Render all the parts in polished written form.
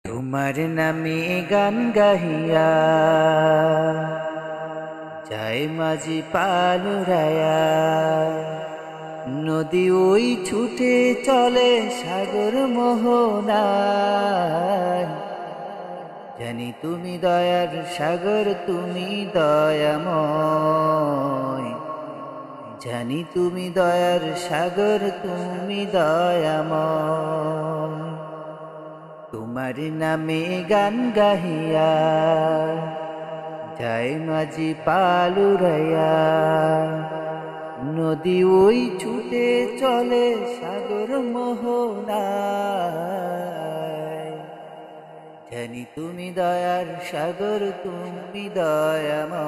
তোমার নামে গান গাহিয়া যায় মাঝি পালুরায়া, নদী ওই ছুটে চলে সাগর মোহনায়। জানি তুমি দয়ার সাগর, তুমি দয়াময়। জানি তুমি দয়ার সাগর, তুমি দয়াময়। তোমার নামে গান গাহিয়া যায় মাঝি পালুরায়া, নদী ওই ছুটে চলে সাগর মোহনায়। জানি তুমি দয়ার সাগর, তুমি দয়াময়।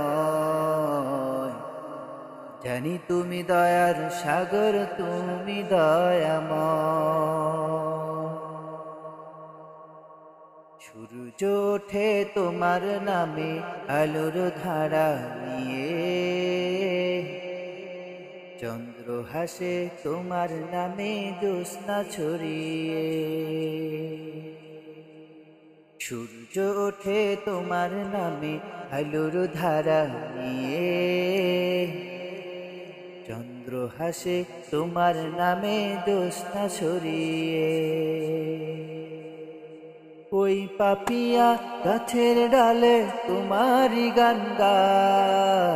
জানি তুমি দয়ার সাগর, তুমি দয়াময়। সূর্য ওঠে তোমার নামে আলোর ধারা নিয়ে, চন্দ্র হাসে তোমার নামে জ্যোৎস্না ছড়িয়ে। সূর্য ওঠে তোমার নামে আলোর ধারা নিয়ে, চন্দ্র হাসে তোমার নামে জ্যোৎস্না ছড়িয়ে। ওই পাপিয়া গাছের ডালে তোমারই গান গায়।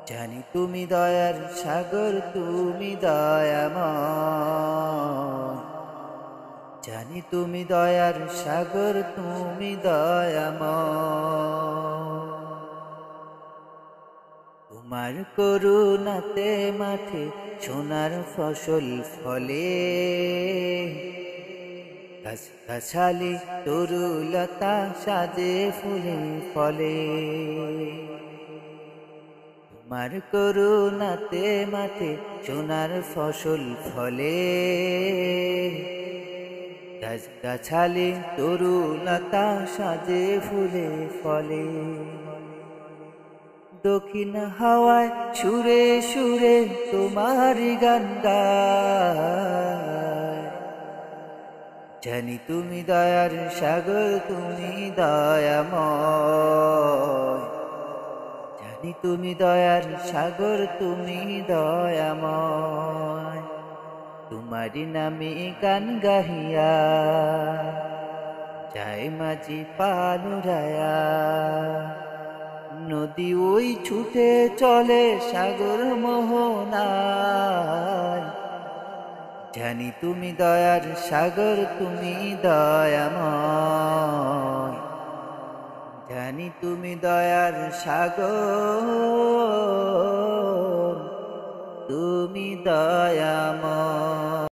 জানি তুমি দয়ার সাগর, তুমি দয়াময়। জানি তুমি দয়ার সাগর, তুমি দয়াময়। তোমার করুণাতে মাঠে সোনার ফসল ফলে, গাছগাছালি তরুলতা সাজে ফুলে ফলে। তোমার করুণাতে মাঠে সোনার ফসল ফলে, গাছগাছালি তরুলতা সাজে ফুলে ফলে। দক্ষিণ হাওয়ায় সুরে সুরে তোমারই গান গায়। জানি তুমি দয়ার সাগর, তুমি দয়াময়। জানি তুমি দয়ার সাগর, তুমি দয়াময়। তোমারি নামে গান গাহিয়া যায় মাঝি পালুরায়া, নদী ওই ছুটে চলে সাগর মোহনায়। জানি তুমি দয়ার সাগর, তুমি দয়াময়। জানি তুমি দয়ার সাগর, তুমি দয়াময়।